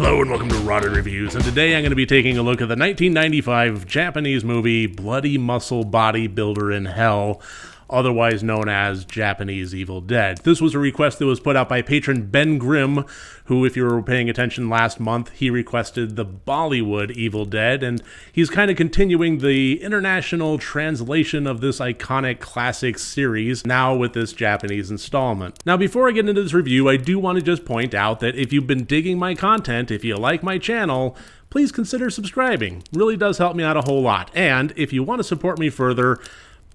Hello and welcome to Rotted Reviews, and today I'm going to be taking a look at the 1995 Japanese movie Bloody Muscle Bodybuilder in Hell, otherwise known as Japanese Evil Dead. This was a request that was put out by patron Ben Grimm, who, if you were paying attention last month, he requested the Bollywood Evil Dead, and he's kind of continuing the international translation of this iconic classic series, now with this Japanese installment. Now, before I get into this review, I do want to just point out that if you've been digging my content, if you like my channel, please consider subscribing. It really does help me out a whole lot. And if you want to support me further,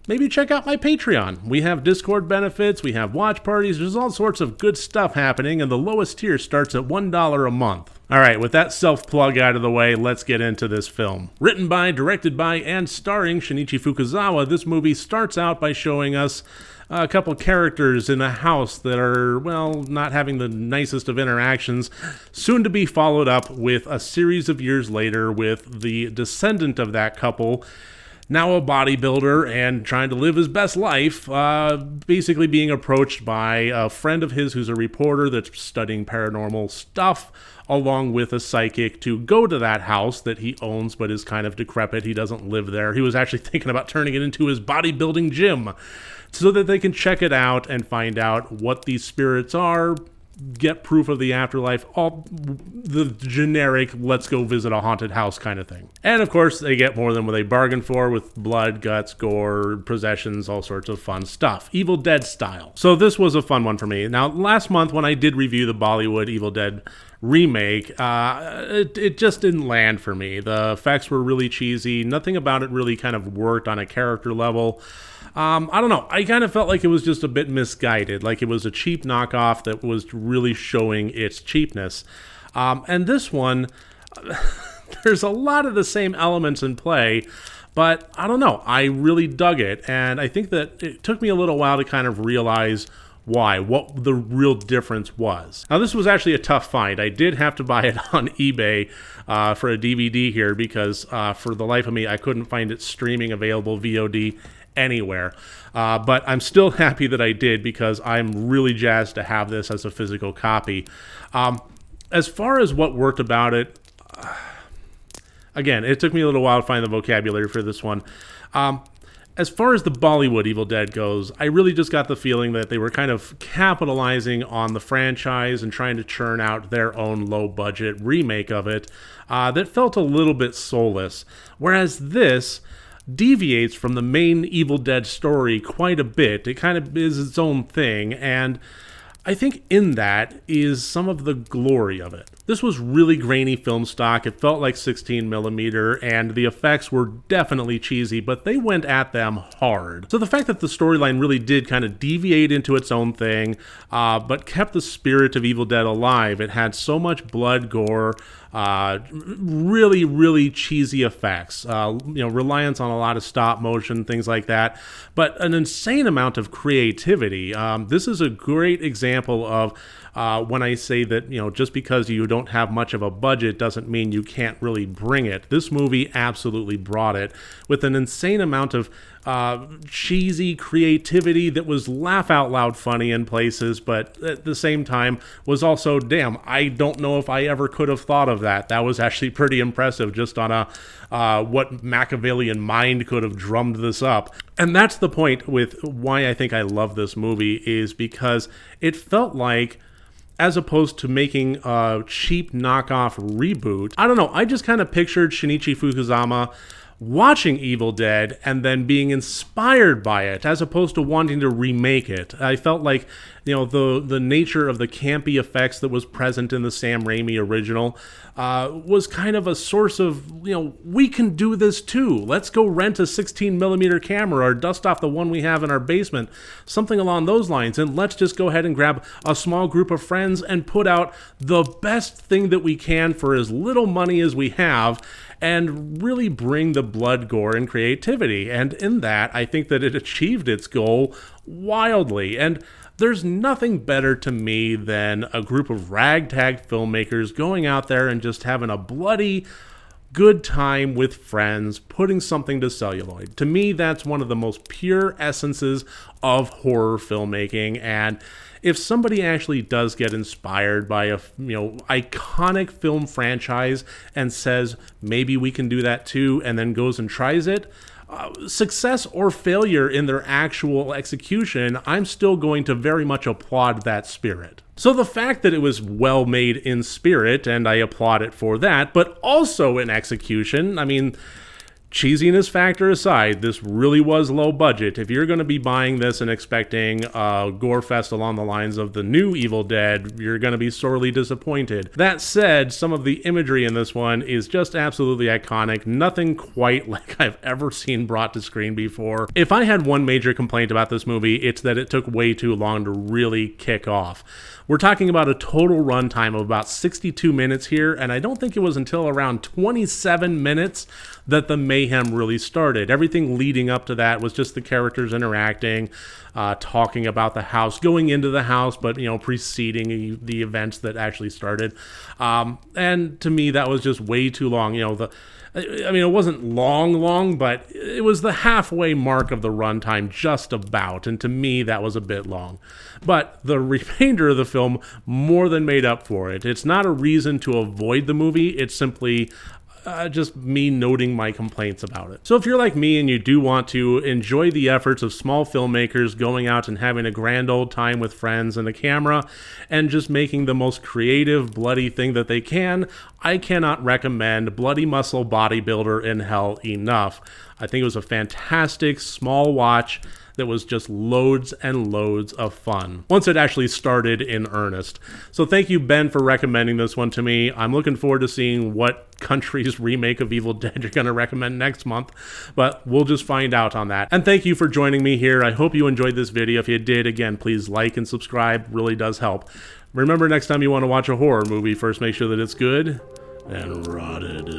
maybe check out my Patreon. We have Discord benefits, we have watch parties, there's all sorts of good stuff happening, and the lowest tier starts at $1 a month. Alright, with that self-plug out of the way, let's get into this film. Written by, directed by, and starring Shinichi Fukuzawa, this movie starts out by showing us a couple characters in a house that are, well, not having the nicest of interactions, soon to be followed up with a series of years later with the descendant of that couple, now a bodybuilder and trying to live his best life, basically being approached by a friend of his who's a reporter that's studying paranormal stuff, along with a psychic, to go to that house that he owns but is kind of decrepit. He doesn't live there. He was actually thinking about turning it into his bodybuilding gym so that they can check it out and find out what these spirits are, get proof of the afterlife, all the generic let's go visit a haunted house kind of thing. And of course they get more than what they bargained for, with blood, guts, gore, possessions, all sorts of fun stuff, Evil Dead style. So this was a fun one for me. Now, last month when I did review the Bollywood Evil Dead remake, it just didn't land for me. The effects were really cheesy. Nothing about it really kind of worked on a character level. I don't know. I kind of felt like it was just a bit misguided, like it was a cheap knockoff that was really showing its cheapness. And this one, there's a lot of the same elements in play, but I don't know. I really dug it, and I think that it took me a little while to kind of realize what the real difference was. Now, this was actually a tough find. I did have to buy it on eBay for a DVD here because for the life of me, I couldn't find it streaming available VOD anywhere. But I'm still happy that I did because I'm really jazzed to have this as a physical copy. As far as what worked about it, again, it took me a little while to find the vocabulary for this one. As far as the Bollywood Evil Dead goes, I really just got the feeling that they were kind of capitalizing on the franchise and trying to churn out their own low-budget remake of it that felt a little bit soulless. Whereas this deviates from the main Evil Dead story quite a bit. It kind of is its own thing, and I think in that is some of the glory of it. This was really grainy film stock. It felt like 16mm, and the effects were definitely cheesy, but they went at them hard. So the fact that the storyline really did kind of deviate into its own thing, but kept the spirit of Evil Dead alive. It had so much blood, gore, really, really cheesy effects, reliance on a lot of stop motion, things like that, but an insane amount of creativity. This is a great example of when I say that, just because you don't have much of a budget doesn't mean you can't really bring it. This movie absolutely brought it with an insane amount of cheesy creativity that was laugh out loud funny in places, but at the same time was also, damn, I don't know if I ever could have thought of that. That was actually pretty impressive just on a what Machiavellian mind could have drummed this up. And that's the point with why I think I love this movie, is because it felt like, as opposed to making a cheap knockoff reboot, I don't know, I just kind of pictured Shinichi Fukuzawa watching Evil Dead and then being inspired by it, as opposed to wanting to remake it. I felt like, the nature of the campy effects that was present in the Sam Raimi original was kind of a source of, we can do this too. Let's go rent a 16mm camera or dust off the one we have in our basement, something along those lines, and let's just go ahead and grab a small group of friends and put out the best thing that we can for as little money as we have, and really bring the blood, gore, and creativity. And in that, I think that it achieved its goal wildly. And there's nothing better to me than a group of ragtag filmmakers going out there and just having a bloody good time with friends, putting something to celluloid. To me, that's one of the most pure essences of horror filmmaking, and if somebody actually does get inspired by a iconic film franchise and says, maybe we can do that too, and then goes and tries it, success or failure in their actual execution, I'm still going to very much applaud that spirit. So the fact that it was well made in spirit, and I applaud it for that, but also in execution, I mean, cheesiness factor aside, this really was low budget. If you're going to be buying this and expecting a gore fest along the lines of the new Evil Dead, you're going to be sorely disappointed. That said, some of the imagery in this one is just absolutely iconic. Nothing quite like I've ever seen brought to screen before. If I had one major complaint about this movie, it's that it took way too long to really kick off. We're talking about a total runtime of about 62 minutes here, and I don't think it was until around 27 minutes that the mayhem really started. Everything leading up to that was just the characters interacting, talking about the house, going into the house, but, preceding the events that actually started. And to me, that was just way too long. It wasn't long, but it was the halfway mark of the runtime, just about, and to me, that was a bit long. But the remainder of the film more than made up for it. It's not a reason to avoid the movie, it's simply just me noting my complaints about it. So if you're like me and you do want to enjoy the efforts of small filmmakers going out and having a grand old time with friends and a camera and just making the most creative, bloody thing that they can, I cannot recommend Bloody Muscle Bodybuilder in Hell enough. I think it was a fantastic small watch that was just loads and loads of fun once it actually started in earnest. So thank you, Ben, for recommending this one to me. I'm looking forward to seeing what country's remake of Evil Dead you're going to recommend next month, but we'll just find out on that. And thank you for joining me here. I hope you enjoyed this video. If you did, again, please like and subscribe. Really does help. Remember, next time you want to watch a horror movie, first make sure that it's good and rotted.